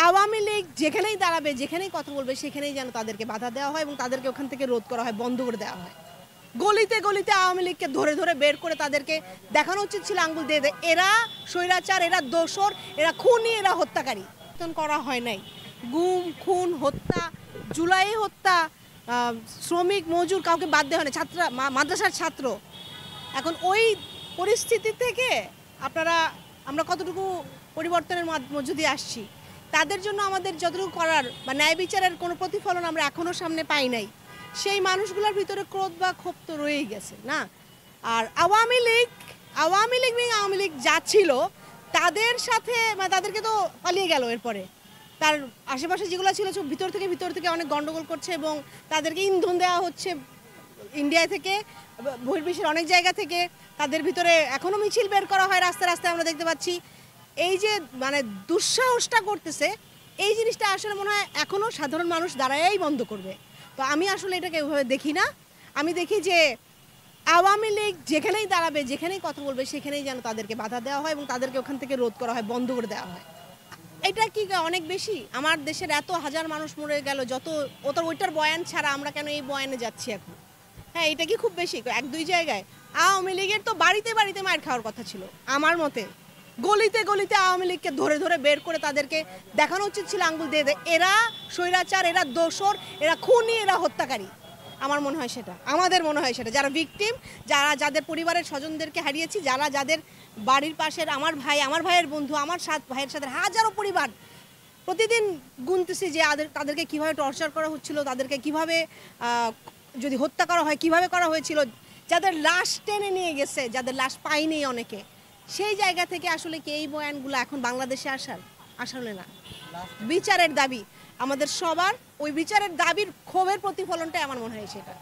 আওয়ামী লীগ যেখানেই দাঁড়াবে, যেখানেই কথা বলবে, সেখানেই যেন তাদেরকে বাধা দেওয়া হয় এবং তাদেরকে ওখান থেকে রোধ করা হয়, বন্ধ করে দেওয়া হয়। গলিতে গলিতে আওয়ামী লীগকে ধরে ধরে বের করে তাদেরকে দেখানো উচিত ছিল আঙ্গুল দিয়ে এরা স্বৈরাচার, এরা দোসর, এরা খুনি, এরা হত্যাকারী। করা হয় নাই, গুম খুন হত্যা, জুলাই হত্যা, শ্রমিক মজুর কাউকে বাদ দেওয়া হয় না, মাদ্রাসার ছাত্র। এখন ওই পরিস্থিতি থেকে আমরা কতটুকু পরিবর্তনের মধ্য দিয়ে আসছি, তাদের জন্য আমাদের যতটুকু করার বা ন্যায় বিচারের কোনো প্রতিফলন আমরা এখনও সামনে পাই নাই। সেই মানুষগুলোর ভিতরে ক্রোধ বা ক্ষোভ তো রয়েই গেছে না। আর আওয়ামী লীগ যা ছিল তাদের সাথে তাদেরকে তো পালিয়ে গেল। এরপরে তার আশেপাশে যেগুলো ছিল ভিতর থেকে অনেক গন্ডগোল করছে এবং তাদেরকে ইন্ধন দেওয়া হচ্ছে ইন্ডিয়া থেকে, বহির্বিশ্বের অনেক জায়গা থেকে। তাদের ভিতরে এখনও মিছিল বের করা হয় রাস্তায় রাস্তায়, আমরা দেখতে পাচ্ছি। এই যে দুঃসাহসটা করতেছে, এই জিনিসটা আসলে মনে হয় এখনও সাধারণ মানুষ দাঁড়ায়াই বন্ধ করবে। তো আমি আসলে এটাকে ওইভাবে দেখি না। আমি দেখি যে আওয়ামী লীগ যেখানেই দাঁড়াবে, যেখানেই কথা বলবে, সেখানেই যেন তাদেরকে বাধা দেওয়া হয় এবং তাদেরকে ওখান থেকে রোধ করা হয়, বন্ধ করে দেওয়া হয়। এটা কি অনেক বেশি? আমার দেশের এত হাজার মানুষ মরে গেল, ওইটার বয়ান ছাড়া আমরা কেন এই বয়ানে যাচ্ছি এখন? হ্যাঁ, এটা কি খুব বেশি? 1-2 জায়গায় আওয়ামী লীগের তো বাড়িতে বাড়িতে মার খাওয়ার কথা ছিল আমার মতে। গলিতে গলিতে আওয়ামী লীগকে ধরে ধরে বের করে তাদেরকে দেখানো উচিত ছিল আঙ্গুল দিয়ে এরা স্বৈরাচার, এরা দোসর, এরা খুনি, এরা হত্যাকারী। আমার মনে হয় সেটা, আমাদের মনে হয় সেটা, যারা ভিকটিম, যাদের পরিবারের স্বজনদেরকে হারিয়েছি, যাদের বাড়ির পাশের আমার ভাইয়ের বন্ধু, আমার ভাইয়ের সাথে হাজারো পরিবার প্রতিদিন গুনতেছি যে তাদেরকে কিভাবে টর্চার করা হচ্ছিল, তাদেরকে কিভাবে যদি হত্যা করা হয় কিভাবে করা হয়েছিল, যাদের লাশ টেনে নিয়ে গেছে, যাদের লাশ পায়নি অনেকে। সেই জায়গা থেকে আসলে কি এই বয়ানগুলো এখন বাংলাদেশে আসলে না। বিচারের দাবি আমাদের সবার, ওই বিচারের দাবির ক্ষোভের প্রতিফলনটাই আমার মনে হয় সেটা।